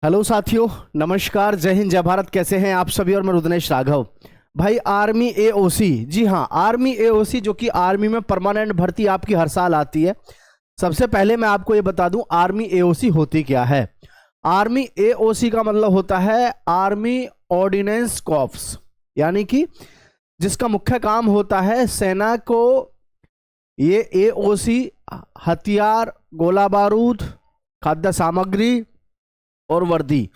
Hello साथियों, नमस्कार, जय हिंद, जय भारत। कैसे हैं आप सभी? और मैं रुद्रेश राघव। भाई, आर्मी एओसी, जी हाँ, आर्मी एओसी जो कि आर्मी में परमानेंट भर्ती आपकी हर साल आती है। सबसे पहले मैं आपको ये बता दूं, आर्मी एओसी होती क्या है। आर्मी एओसी का मतलब होता है आर्मी ऑर्डिनेंस कॉर्प्स, यानी कि जिसका मुख्य काम होता है सेना को ये एओसी हथियार, गोला बारूद, खाद्य सामग्री और वर्दी,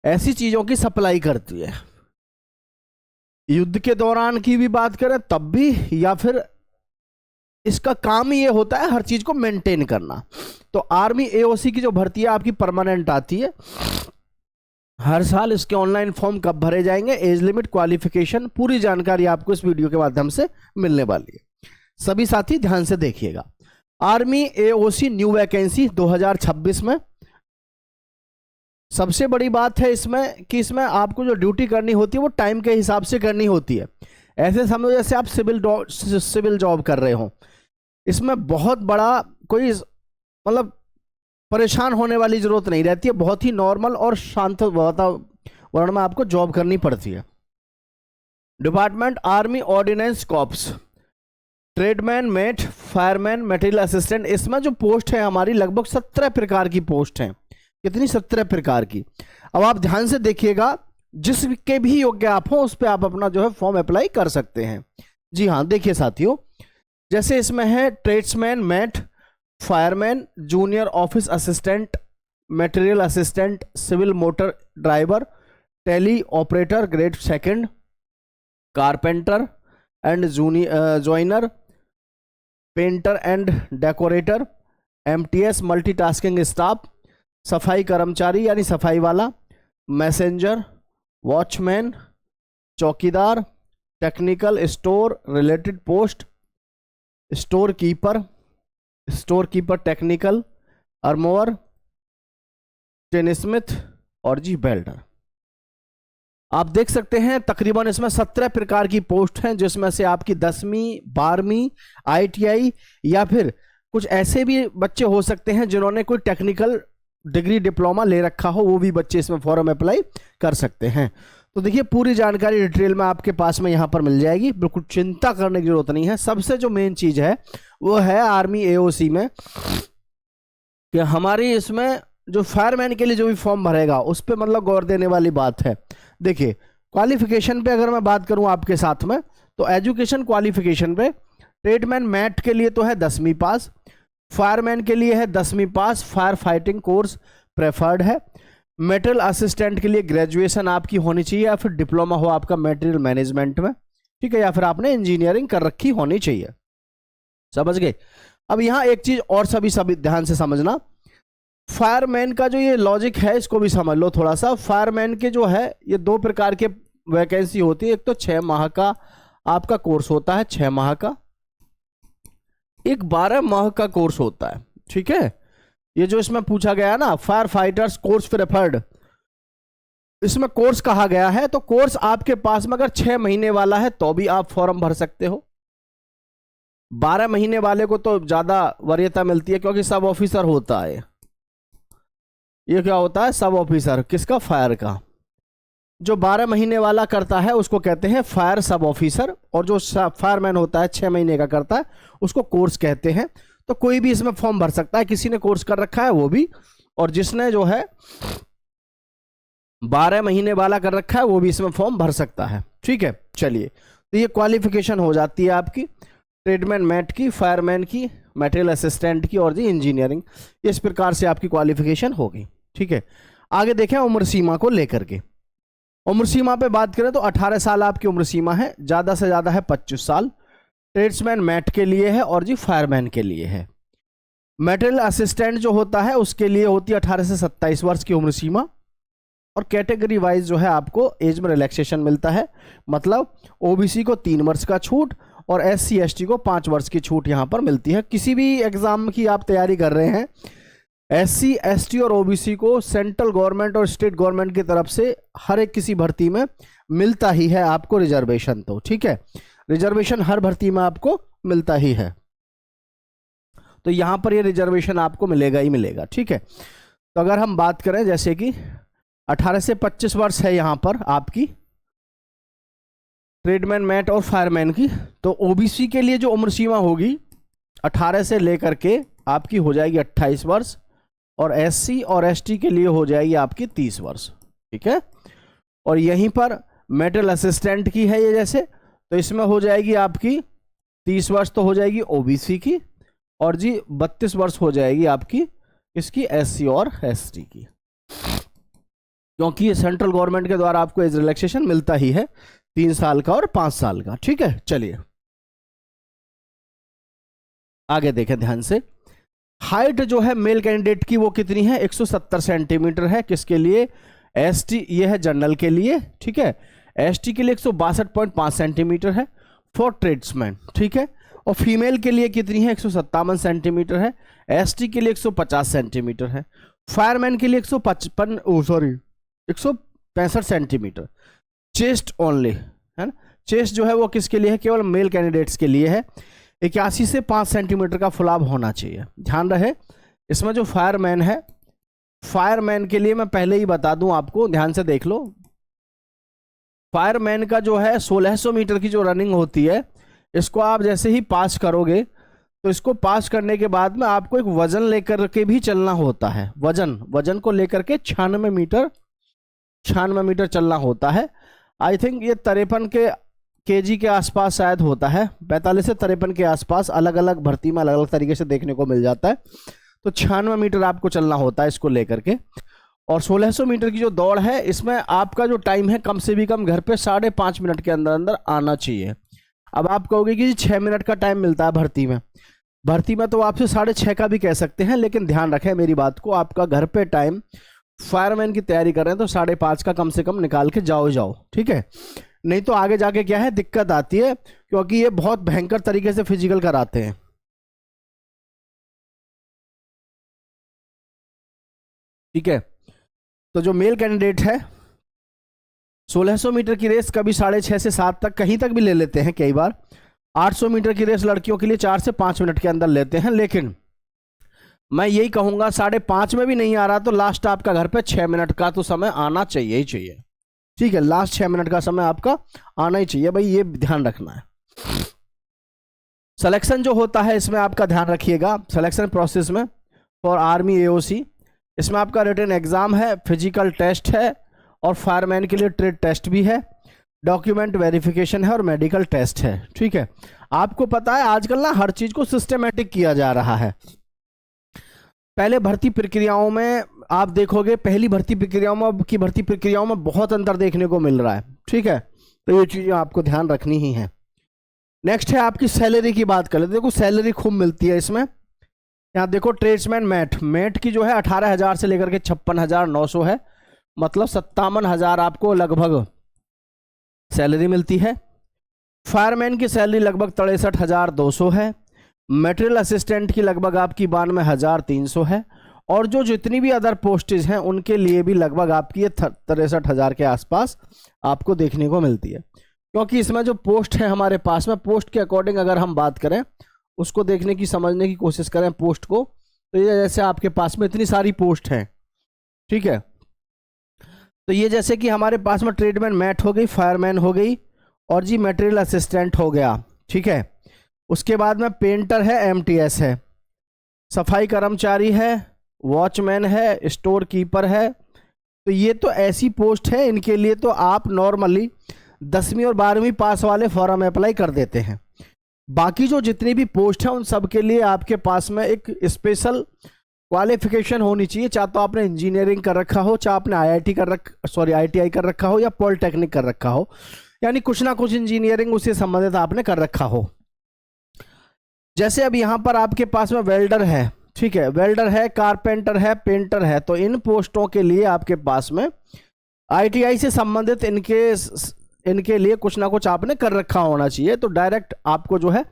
ऐसी चीजों की सप्लाई करती है। युद्ध के दौरान की भी बात करें तब भी, या फिर इसका काम ही ये होता है हर चीज को मेंटेन करना। तो आर्मी एओसी की जो भर्ती है आपकी परमानेंट आती है हर साल। इसके ऑनलाइन फॉर्म कब भरे जाएंगे, एज लिमिट, क्वालिफिकेशन, पूरी जानकारी आपको इस वीडियो के माध्यम से मिलने वाली है। सभी साथी ध्यान से देखिएगा। आर्मी एओसी न्यू वैकेंसी 2026 में। सबसे बड़ी बात है इसमें कि इसमें आपको जो ड्यूटी करनी होती है वो टाइम के हिसाब से करनी होती है। ऐसे समझो जैसे आप सिविल जॉब कर रहे हो। इसमें बहुत बड़ा कोई मतलब परेशान होने वाली जरूरत नहीं रहती है। बहुत ही नॉर्मल और शांत वातावरण में आपको जॉब करनी पड़ती है। Department army ordnance corps, tradesman, mate, fireman, material assistant. इसमें जो पोस्ट है हमारी लगभग 17 प्रकार की पोस्ट हैं। कितनी? 17 प्रकार की। अब आप ध्यान से देखिएगा, जिसके भी योग्य आप हो उस पर आप अपना जो है फॉर्म अप्लाई कर सकते हैं। जी हाँ, देखिए साथियों, जैसे इसमें है tradesman, mate, fireman, junior office assistant, material assistant, civil motor driver, tele operator grade second, carpenter and joiner, painter and decorator, MTS multitasking staff, सफाई कर्मचारी यानी सफाई वाला, मैसेंजर, वॉचमैन, चौकीदार, technical store related post, store keeper technical, armourer, tinsmith और जी welder. आप देख सकते हैं तकरीबन इसमें 17 प्रकार की पोस्ट हैं, जिसमें से आपकी 10वीं 12वीं आईटीआई या फिर कुछ ऐसे भी बच्चे हो सकते हैं जिन्होंने कोई टेक्निकल डिग्री डिप्लोमा ले रखा हो, वो भी बच्चे इसमें फॉर्म अप्लाई कर सकते हैं। तो देखिए, पूरी जानकारी डिटेल में आपके पास में यहाँ पर मिल जाएगी। बिल्कुल चिंता करने की जरूरत नहीं है। सबसे जो मेन चीज है वो है आर्मी एओसी में कि हमारी इसमें जो फायरमैन के लिए जो भी फॉर्म भरेगा उस पर मतलब गौर देने वाली बात है। देखिए, क्वालिफिकेशन पे अगर मैं बात करूं आपके साथ में, तो एजुकेशन क्वालिफिकेशन पे ट्रेडमैन मैट के लिए तो है 10वीं पास, फायरमैन के लिए है 10वीं पास, फायर फाइटिंग कोर्स प्रेफर्ड है। मेटेरियल असिस्टेंट के लिए ग्रेजुएशन आपकी होनी चाहिए या फिर डिप्लोमा हो आपका मेटेरियल मैनेजमेंट में, ठीक है, या फिर आपने इंजीनियरिंग कर रखी होनी चाहिए। समझ गए? अब यहां एक चीज और सभी ध्यान से समझना, फायरमैन का जो ये लॉजिक है इसको भी समझ लो थोड़ा सा। फायरमैन के जो है ये 2 प्रकार के वैकेंसी होती है। एक तो 6 माह का आपका कोर्स होता है, 6 माह का, एक 12 माह का कोर्स होता है, ठीक है। ये जो इसमें पूछा गया ना, फायर फाइटर्स कोर्स प्रेफर्ड, इसमें कोर्स कहा गया है, तो कोर्स आपके पास में अगर 6 महीने वाला है तो भी आप फॉर्म भर सकते हो। 12 महीने वाले को तो ज्यादा वरीयता मिलती है क्योंकि सब ऑफिसर होता है। ये क्या होता है? सब ऑफिसर। किसका? फायर का। जो 12 महीने वाला करता है उसको कहते हैं फायर सब ऑफिसर, और जो फायरमैन होता है 6 महीने का करता है उसको कोर्स कहते हैं। तो कोई भी इसमें फॉर्म भर सकता है, किसी ने कोर्स कर रखा है वो भी, और जिसने जो है 12 महीने वाला कर रखा है वो भी इसमें फॉर्म भर सकता है, ठीक है। चलिए, तो ये क्वालिफिकेशन हो जाती है आपकी ट्रेडमैन मैट की, फायरमैन की, मटेरियल असिस्टेंट की और जी इंजीनियरिंग। इस प्रकार से आपकी क्वालिफिकेशन होगी, ठीक है। आगे देखें उम्र सीमा को लेकर के। उम्र सीमा पे बात करें तो 18 साल आपकी उम्र सीमा है, ज़्यादा से ज़्यादा है 25 साल। ट्रेड्समैन मैट के लिए है और जी फायरमैन के लिए है। मटेरियल असिस्टेंट जो होता है उसके लिए होती है 18 से 27 वर्ष की उम्र सीमा, और कैटेगरी वाइज जो है आपको एज में रिलैक्सेशन मिलता है। मतलब ओबीसी को 3 वर्ष का छूट और एससी एसटी को 5 वर्ष की छूट यहाँ पर मिलती है। किसी भी एग्जाम की आप तैयारी कर रहे हैं, एससी एसटी और ओबीसी को सेंट्रल गवर्नमेंट और स्टेट गवर्नमेंट की तरफ से हर एक किसी भर्ती में मिलता ही है आपको रिजर्वेशन, तो ठीक है, रिजर्वेशन हर भर्ती में आपको मिलता ही है। तो यहां पर ये रिजर्वेशन आपको मिलेगा ही मिलेगा, ठीक है। तो अगर हम बात करें जैसे कि 18 से 25 वर्ष है यहाँ पर आपकी ट्रेडमैन, मैट और फायरमैन की। तो ओबीसी के लिए जो उम्र सीमा होगी 18 से लेकर के आपकी हो जाएगी 28 वर्ष, और एससी और एसटी के लिए हो जाएगी आपकी 30 वर्ष। ठीक है, और यहीं पर मेडिकल असिस्टेंट की है ये जैसे, तो इसमें हो जाएगी आपकी 30 वर्ष तो हो जाएगी ओबीसी की, और जी 32 वर्ष हो जाएगी आपकी इसकी एससी और एसटी की, क्योंकि ये सेंट्रल गवर्नमेंट के द्वारा आपको एज रिलैक्सेशन मिलता ही है 3 साल का और 5 साल का। ठीक है, चलिए आगे देखें ध्यान से। हाइट जो है मेल कैंडिडेट की वो कितनी है, 170 सेंटीमीटर है। किसके लिए, एसटी, ये है जनरल के लिए। ठीक है, एसटी के लिए 162.5 सेंटीमीटर है फॉर ट्रेड्समैन। ठीक है, और फीमेल के लिए कितनी है, 157 सेंटीमीटर है। एसटी के लिए 150 सेंटीमीटर है। फायरमैन के लिए 165 सेंटीमीटर। चेस्ट ओनली है ना, चेस्ट जो है वो किसके लिए है, केवल मेल कैंडिडेट्स के लिए है। 81 से 5 सेंटीमीटर का फुलाव होना चाहिए। ध्यान रहे, इसमें जो फायरमैन है, फायरमैन के लिए मैं पहले ही बता दूं आपको, ध्यान से देख लो। फायरमैन का जो है 1600 मीटर की जो रनिंग होती है, इसको आप जैसे ही पास करोगे तो इसको पास करने के बाद में आपको एक वजन लेकर के भी चलना होता है। वजन को लेकर के 96 मीटर चलना होता है। आई थिंक ये 53 केजी के आसपास शायद होता है, 45 से 53 के आसपास। अलग अलग भर्ती में अलग अलग तरीके से देखने को मिल जाता है। तो 96 मीटर आपको चलना होता है इसको लेकर के। और 1600 मीटर की जो दौड़ है, इसमें आपका जो टाइम है कम से भी कम घर पे 5.5 मिनट के अंदर अंदर आना चाहिए। अब आप कहोगे कि 6 मिनट का टाइम मिलता है भर्ती में तो आपसे 6.5 का भी कह सकते हैं, लेकिन ध्यान रखें मेरी बात को, आपका घर पे टाइम फायरमैन की तैयारी कर रहे हैं तो 5.5 का कम से कम निकाल के जाओ। ठीक है, नहीं तो आगे जाके क्या है, दिक्कत आती है, क्योंकि ये बहुत भयंकर तरीके से फिजिकल कराते हैं। ठीक है, तो जो मेल कैंडिडेट है 1600 मीटर की रेस कभी 6.5 से 7 तक, कहीं तक भी ले लेते हैं कई बार। 800 मीटर की रेस लड़कियों के लिए 4 से 5 मिनट के अंदर लेते हैं, लेकिन मैं यही कहूंगा 5.5 में भी नहीं आ रहा तो लास्ट आपका घर पे 6 मिनट का तो समय आना चाहिए ही चाहिए। ठीक है, लास्ट 6 मिनट का समय आपका आना ही चाहिए भाई, ये ध्यान रखना है। सिलेक्शन जो होता है इसमें आपका ध्यान रखिएगा, सिलेक्शन प्रोसेस में फॉर आर्मी एओसी, इसमें आपका रिटन एग्जाम है, फिजिकल टेस्ट है, और फायरमैन के लिए ट्रेड टेस्ट भी है, डॉक्यूमेंट वेरिफिकेशन है और मेडिकल टेस्ट है। ठीक है, आपको पता है आजकल ना हर चीज को सिस्टमेटिक किया जा रहा है। पहले भर्ती प्रक्रियाओं में आप देखोगे, पहली भर्ती प्रक्रियाओं में अब की भर्ती प्रक्रियाओं में बहुत अंतर देखने को मिल रहा है। ठीक है, तो ये चीजें आपको ध्यान रखनी ही है। नेक्स्ट है आपकी सैलरी की बात कर लेते। देखो सैलरी खूब मिलती है इसमें। यहाँ देखो ट्रेड्समैन मैट की जो है 18,000 से लेकर के 56,900 है, मतलब 57,000 आपको लगभग सैलरी मिलती है। फायरमैन की सैलरी लगभग 63,200 है। मटेरियल असिस्टेंट की लगभग आपकी 92,300 है, और जो जितनी भी अदर पोस्टेज हैं उनके लिए भी लगभग आपकी ये 63,000 के आसपास आपको देखने को मिलती है। क्योंकि इसमें जो पोस्ट है हमारे पास में, पोस्ट के अकॉर्डिंग अगर हम बात करें, उसको देखने की समझने की कोशिश करें पोस्ट को, तो ये जैसे आपके पास में इतनी सारी पोस्ट हैं। ठीक है, तो ये जैसे कि हमारे पास में ट्रेडमैन मैट हो गई, फायरमैन हो गई, और जी मटेरियल असिस्टेंट हो गया। ठीक है, उसके बाद में पेंटर है, एमटीएस है, सफाई कर्मचारी है, वॉचमैन है, स्टोर कीपर है। तो ये तो ऐसी पोस्ट है, इनके लिए तो आप नॉर्मली 10वीं और 12वीं पास वाले फॉर्म अप्लाई कर देते हैं। बाकी जो जितनी भी पोस्ट है उन सब के लिए आपके पास में एक स्पेशल क्वालिफिकेशन होनी चाहिए, चाहे तो आपने इंजीनियरिंग कर रखा हो, चाहे आपने आईटीआई कर रखा हो, या पॉलिटेक्निक कर रखा हो, यानी कुछ ना कुछ इंजीनियरिंग उससे संबंधित आपने कर रखा हो। जैसे अब यहाँ पर आपके पास में वेल्डर है, ठीक है, वेल्डर है, कारपेंटर है, पेंटर है, तो इन पोस्टों के लिए आपके पास में आईटीआई से संबंधित इनके लिए कुछ ना कुछ आपने कर रखा होना चाहिए। तो डायरेक्ट आपको जो है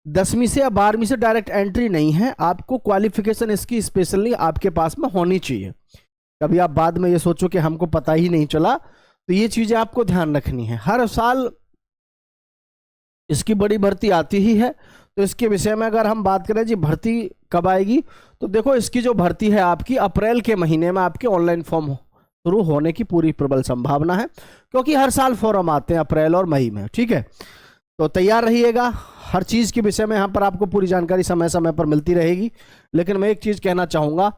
10वीं से या 12वीं से डायरेक्ट एंट्री नहीं है, आपको क्वालिफिकेशन इसकी स्पेशली आपके पास में होनी चाहिए। कभी आप बाद में ये सोचो कि हमको पता ही नहीं चला, तो ये चीजें आपको ध्यान रखनी है। हर साल इसकी बड़ी भर्ती आती ही है, तो इसके विषय में अगर हम बात करें जी भर्ती कब आएगी, तो देखो इसकी जो भर्ती है आपकी अप्रैल के महीने में आपके ऑनलाइन फॉर्म शुरू होने की पूरी प्रबल संभावना है, क्योंकि हर साल फॉर्म आते हैं अप्रैल और मई में। ठीक है, तो तैयार रहिएगा, हर चीज़ के विषय में यहाँ पर आपको पूरी जानकारी समय समय पर मिलती रहेगी। लेकिन मैं एक चीज़ कहना चाहूँगा,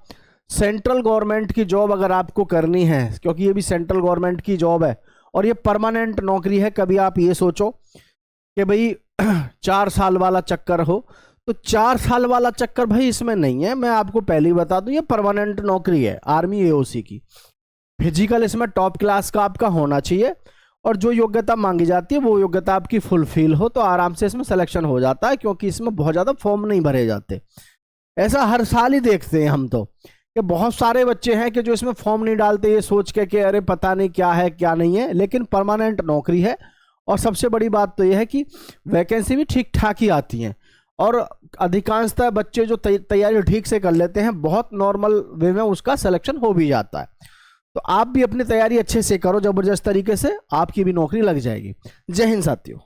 सेंट्रल गवर्नमेंट की जॉब अगर आपको करनी है, क्योंकि ये भी सेंट्रल गवर्नमेंट की जॉब है और ये परमानेंट नौकरी है, कभी आप ये सोचो कि भाई 4 साल वाला चक्कर हो, तो 4 साल वाला चक्कर भाई इसमें नहीं है। मैं आपको पहले ही बता दूं, ये परमानेंट नौकरी है आर्मी एओसी की। फिजिकल इसमें टॉप क्लास का आपका होना चाहिए और जो योग्यता मांगी जाती है वो योग्यता आपकी फुलफिल हो तो आराम से इसमें सिलेक्शन हो जाता है, क्योंकि इसमें बहुत ज़्यादा फॉर्म नहीं भरे जाते। ऐसा हर साल ही देखते हैं हम तो कि बहुत सारे बच्चे हैं कि जो इसमें फॉर्म नहीं डालते, ये सोच के कि अरे पता नहीं क्या है क्या नहीं है, लेकिन परमानेंट नौकरी है। और सबसे बड़ी बात तो यह है कि वैकेंसी भी ठीक ठाक ही आती हैं और अधिकांशतः बच्चे जो तैयारी ठीक से कर लेते हैं, बहुत नॉर्मल वे में उसका सिलेक्शन हो भी जाता है। तो आप भी अपनी तैयारी अच्छे से करो, जबरदस्त तरीके से, आपकी भी नौकरी लग जाएगी। जय हिंद साथियों।